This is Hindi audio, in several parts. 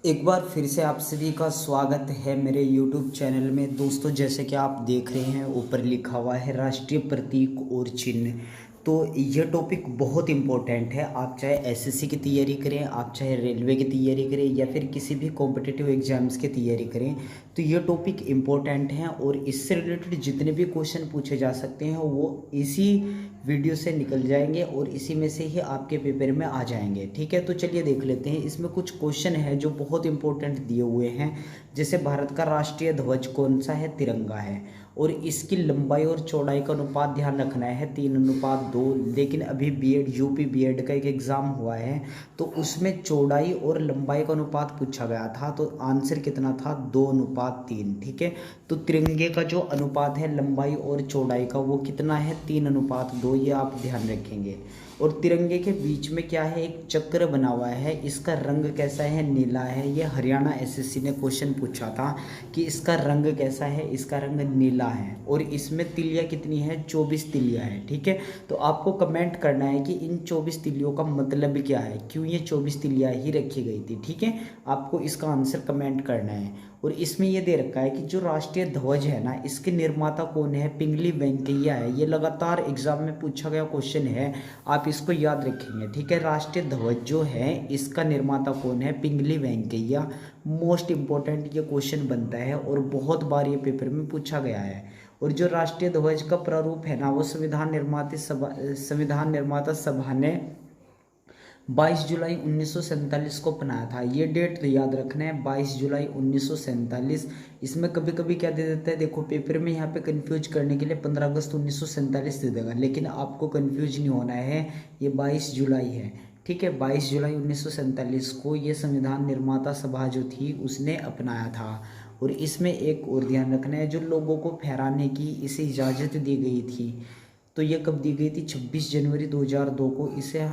एक बार फिर से आप सभी का स्वागत है मेरे YouTube चैनल में। दोस्तों, जैसे कि आप देख रहे हैं ऊपर लिखा हुआ है राष्ट्रीय प्रतीक और चिन्ह। तो यह टॉपिक बहुत इम्पोर्टेंट है। आप चाहे एसएससी की तैयारी करें, आप चाहे रेलवे की तैयारी करें या फिर किसी भी कॉम्पिटिटिव एग्जाम्स की तैयारी करें, तो ये टॉपिक इम्पोर्टेंट है और इससे रिलेटेड जितने भी क्वेश्चन पूछे जा सकते हैं वो इसी वीडियो से निकल जाएंगे और इसी में से ही आपके पेपर में आ जाएंगे। ठीक है, तो चलिए देख लेते हैं। इसमें कुछ क्वेश्चन है जो बहुत इंपॉर्टेंट दिए हुए हैं। जैसे भारत का राष्ट्रीय ध्वज कौन सा है? तिरंगा है। और इसकी लंबाई और चौड़ाई का अनुपात ध्यान रखना है 3:2। लेकिन अभी बीएड यूपी बीएड का एक एग्ज़ाम हुआ है तो उसमें चौड़ाई और लंबाई का अनुपात पूछा गया था, तो आंसर कितना था? 2:3। ठीक है, तो तिरंगे का जो अनुपात है लंबाई और चौड़ाई का वो कितना है? 3:2। ये आप ध्यान रखेंगे। और तिरंगे के बीच में क्या है? एक चक्र बना हुआ है। इसका रंग कैसा है? नीला है। ये हरियाणा एसएससी ने क्वेश्चन पूछा था कि इसका रंग कैसा है? इसका रंग नीला है। और इसमें तिलियाँ कितनी है? 24 तिलियाँ है। ठीक है, तो आपको कमेंट करना है कि इन 24 तिलियों का मतलब क्या है, क्यों ये 24 तिलियाँ ही रखी गई थी। ठीक है, आपको इसका आंसर कमेंट करना है। और इसमें ये दे रखा है कि जो राष्ट्रीय ध्वज है ना, इसके निर्माता कौन है? पिंगली वेंकैया है। ये लगातार एग्जाम में पूछा गया क्वेश्चन है, आप इसको याद रखेंगे। ठीक है, राष्ट्रीय ध्वज जो है इसका निर्माता कौन है? पिंगली वेंकैया। मोस्ट इंपॉर्टेंट ये क्वेश्चन बनता है और बहुत बार ये पेपर में पूछा गया है। और जो राष्ट्रीय ध्वज का प्रारूप है ना, वो संविधान निर्माता सभा ने 22 जुलाई 1947 को बनाया था। ये डेट याद रखना है, 22 जुलाई 1947। इसमें कभी कभी क्या दे देता है, देखो पेपर में यहाँ पे कंफ्यूज करने के लिए 15 अगस्त 1947 दे देगा, लेकिन आपको कंफ्यूज नहीं होना है, ये 22 जुलाई है। ठीक है, 22 जुलाई 1947 को ये संविधान निर्माता सभा जो थी उसने अपनाया था। और इसमें एक और ध्यान रखना है, जो लोगों को फहराने की इसे इजाज़त दी गई थी, तो ये कब दी गई थी? 26 जनवरी 2002 को इसे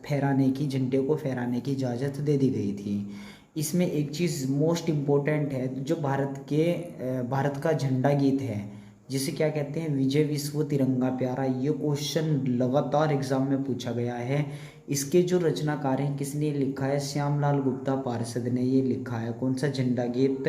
फहराने की, झंडे को फहराने की इजाज़त दे दी गई थी। इसमें एक चीज़ मोस्ट इम्पोर्टेंट है, जो भारत का झंडा गीत है जिसे क्या कहते हैं? विजय विश्व तिरंगा प्यारा। ये क्वेश्चन लगातार एग्जाम में पूछा गया है। इसके जो रचनाकार हैं, किसने लिखा है? श्यामलाल गुप्ता पार्षद ने ये लिखा है। कौन सा झंडा गीत?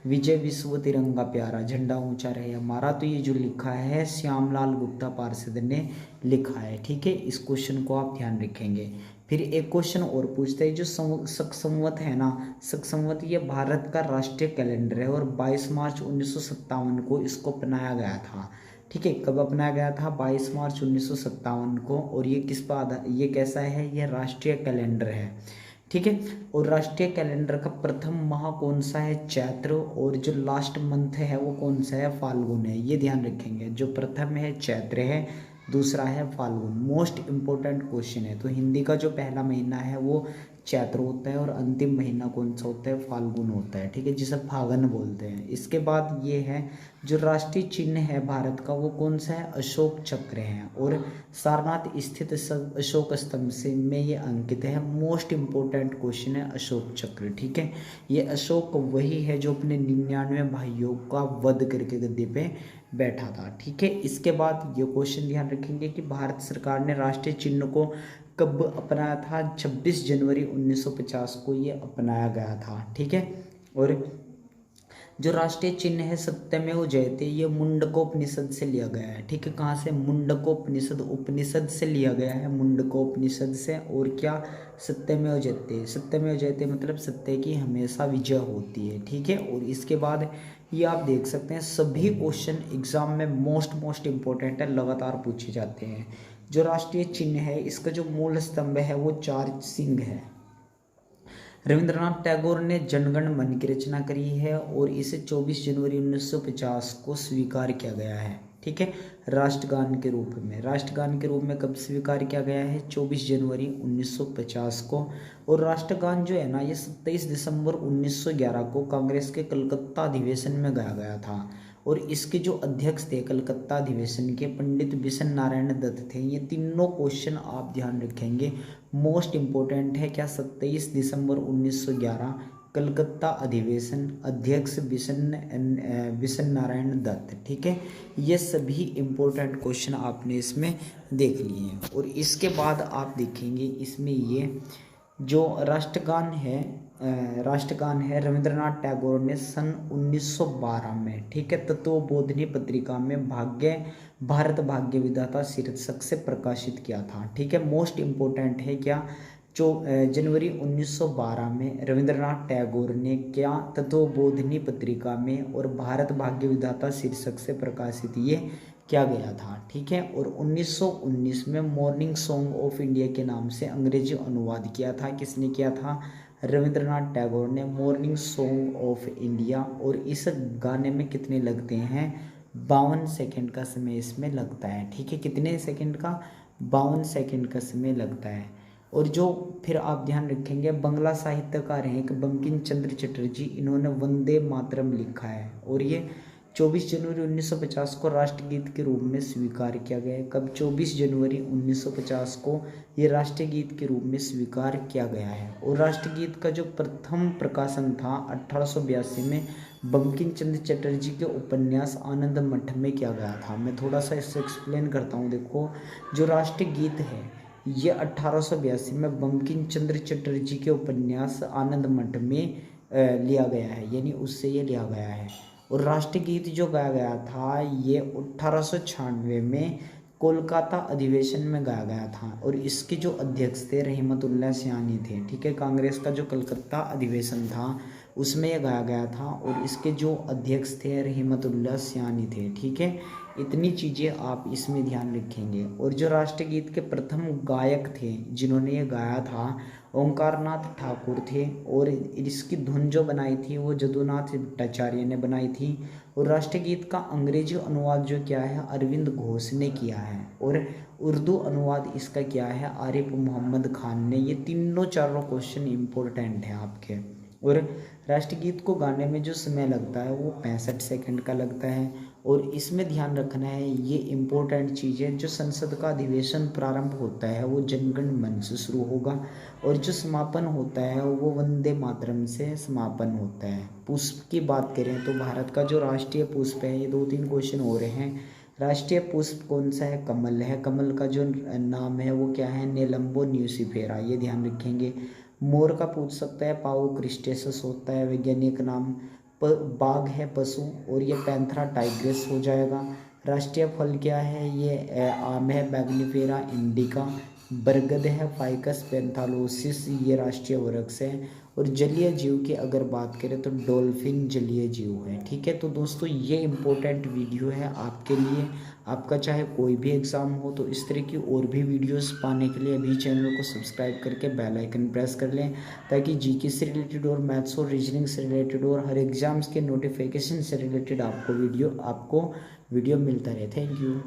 विजय विश्व तिरंगा प्यारा, झंडा ऊंचा रहे हमारा। तो ये जो लिखा है श्यामलाल गुप्ता पार्षद ने लिखा है। ठीक है, इस क्वेश्चन को आप ध्यान रखेंगे। फिर एक क्वेश्चन और पूछते हैं, जो शक संवत है ना, शक संवत ये भारत का राष्ट्रीय कैलेंडर है और 22 मार्च 1957 को इसको अपनाया गया था। ठीक है, कब अपनाया गया था? 22 मार्च 1957 को। और ये किस पर आधार, ये कैसा है? ये राष्ट्रीय कैलेंडर है। ठीक है, और राष्ट्रीय कैलेंडर का प्रथम माह कौन सा है? चैत्र। और जो लास्ट मंथ है वो कौन सा है? फाल्गुन है। ये ध्यान रखेंगे, जो प्रथम है चैत्र है, दूसरा है फाल्गुन। मोस्ट इंपॉर्टेंट क्वेश्चन है। तो हिंदी का जो पहला महीना है वो चैत्र होता है और अंतिम महीना कौन सा होता है? फाल्गुन होता है। ठीक है, जिसे फागन बोलते हैं। इसके बाद ये है, जो राष्ट्रीय चिन्ह है भारत का वो कौन सा है? अशोक चक्र है। और सारनाथ स्थित अशोक स्तंभ से में ये अंकित है। मोस्ट इंपॉर्टेंट क्वेश्चन है अशोक चक्र। ठीक है, ये अशोक वही है जो अपने 99 भाइयों का वध करके गद्दी पे बैठा था। ठीक है, इसके बाद ये क्वेश्चन ध्यान रखेंगे कि भारत सरकार ने राष्ट्रीय चिन्ह को कब अपनाया था? 26 जनवरी 1950 को ये अपनाया गया था। ठीक है, और जो राष्ट्रीय चिन्ह है सत्यमेव जयते, ये मुंडकोपनिषद से लिया गया है। ठीक है, कहाँ से? मुंडकोपनिषद, उपनिषद से लिया गया है, मुंडकोपनिषद से। और क्या? सत्यमेव जयते। सत्यमेव जयते मतलब सत्य की हमेशा विजय होती है। ठीक है, और इसके बाद ये आप देख सकते हैं सभी क्वेश्चन एग्जाम में मोस्ट इंपॉर्टेंट है, लगातार पूछे जाते हैं। जो राष्ट्रीय चिन्ह है इसका जो मूल स्तंभ है वो 4 सिंह है। रविंद्रनाथ टैगोर ने जनगण मन की रचना करी है और इसे 24 जनवरी 1950 को स्वीकार किया गया है। ठीक है, राष्ट्रगान के रूप में। राष्ट्रगान के रूप में कब स्वीकार किया गया है? 24 जनवरी 1950 को। और राष्ट्रगान जो है ना, ये 27 दिसंबर 1911 को कांग्रेस के कलकत्ता अधिवेशन में गाया गया था। और इसके जो अध्यक्ष थे कलकत्ता अधिवेशन के, पंडित बिशन नारायण दत्त थे। ये तीनों क्वेश्चन आप ध्यान रखेंगे, मोस्ट इंपॉर्टेंट है। क्या? 27 दिसंबर 1911 कलकत्ता अधिवेशन, अध्यक्ष बिशन नारायण दत्त। ठीक है, ये सभी इंपॉर्टेंट क्वेश्चन आपने इसमें देख लिए हैं। और इसके बाद आप देखेंगे इसमें ये जो राष्ट्रगान है राष्ट्रगान है रविंद्रनाथ टैगोर ने सन 1912 में, ठीक है, तत्वबोधिनी पत्रिका में भारत भाग्य विधाता शीर्षक से प्रकाशित किया था, ठीक है। मोस्ट इम्पोर्टेंट है क्या, जनवरी 1912 में रविंद्रनाथ टैगोर ने क्या तत्वबोधिनी पत्रिका में और भारत भाग्य विधाता शीर्षक से प्रकाशित ये किया गया था, ठीक है। और 1919 में मॉर्निंग सॉन्ग ऑफ इंडिया के नाम से अंग्रेजी अनुवाद किया था, किसने किया था, रविंद्रनाथ टैगोर ने, मॉर्निंग सॉन्ग ऑफ इंडिया। और इस गाने में कितने लगते हैं, 52 सेकंड का समय इसमें लगता है, ठीक है। कितने सेकंड का, 52 सेकंड का समय लगता है। और जो फिर आप ध्यान रखेंगे, बंगला साहित्यकार हैं एक बंकिम चंद्र चटर्जी, इन्होंने वंदे मातरम लिखा है और ये 24 जनवरी 1950 को राष्ट्रगीत के रूप में स्वीकार किया गया है। कब, 24 जनवरी 1950 को ये राष्ट्रीय गीत के रूप में स्वीकार किया गया है। और राष्ट्रगीत का जो प्रथम प्रकाशन था 1882 में बंकिम चंद्र चटर्जी के उपन्यास आनंद मठ में किया गया था। मैं थोड़ा सा इससे एक्सप्लेन करता हूँ। देखो, जो राष्ट्रीय गीत है ये 1882 में बंकिम चंद्र चटर्जी के उपन्यास आनंद मठ में लिया गया है, यानी उससे ये लिया गया है। और राष्ट्रीय गीत जो गाया गया था ये 1896 में कोलकाता अधिवेशन में गाया गया था और इसके जो अध्यक्ष थे रहमतुल्लाह सियानी थे, ठीक है। कांग्रेस का जो कलकत्ता अधिवेशन था उसमें यह गाया गया था और इसके जो अध्यक्ष थे रहमतुल्लाह सियानी थे, ठीक है। इतनी चीज़ें आप इसमें ध्यान रखेंगे। और जो राष्ट्रीय गीत के प्रथम गायक थे जिन्होंने ये गाया था ओंकारनाथ ठाकुर थे और इसकी धुन जो बनाई थी वो जदुनाथ भट्टाचार्य ने बनाई थी। और राष्ट्रीय गीत का अंग्रेजी अनुवाद जो किया है अरविंद घोष ने किया है और उर्दू अनुवाद इसका किया है आरिफ मोहम्मद खान ने। ये तीनों चारों क्वेश्चन इम्पोर्टेंट हैं आपके। और राष्ट्रीय गीत को गाने में जो समय लगता है वो 65 सेकंड का लगता है। और इसमें ध्यान रखना है ये इम्पोर्टेंट चीज़ें, जो संसद का अधिवेशन प्रारंभ होता है वो जनगण मन से शुरू होगा और जो समापन होता है वो वंदे मातरम से समापन होता है। पुष्प की बात करें तो भारत का जो राष्ट्रीय पुष्प है, ये 2-3 क्वेश्चन हो रहे हैं। राष्ट्रीय पुष्प कौन सा है, कमल है। कमल का जो नाम है वो क्या है, नेलम्बो न्यूसिफेरा, ये ध्यान रखेंगे। मोर का पूछ सकता है, पाओ क्रिस्टेसस होता है वैज्ञानिक नाम। बाघ है पशु और ये पैंथरा टाइग्रेस हो जाएगा। राष्ट्रीय फल क्या है, ये आम है मैग्निफेरा इंडिका। बरगद है फाइकस पेंथालोसिस, ये राष्ट्रीय वृक्ष है। और जलीय जीव की अगर बात करें तो डॉल्फिन जलीय जीव है, ठीक है। तो दोस्तों ये इम्पोर्टेंट वीडियो है आपके लिए। आपका चाहे कोई भी एग्ज़ाम हो तो इस तरह की और भी वीडियोस पाने के लिए अभी चैनल को सब्सक्राइब करके बेल आइकन प्रेस कर लें, ताकि जीके से रिलेटेड और मैथ्स और रीजनिंग से रिलेटेड और हर एग्ज़ाम्स के नोटिफिकेशन से रिलेटेड आपको वीडियो मिलता रहे। Thank you.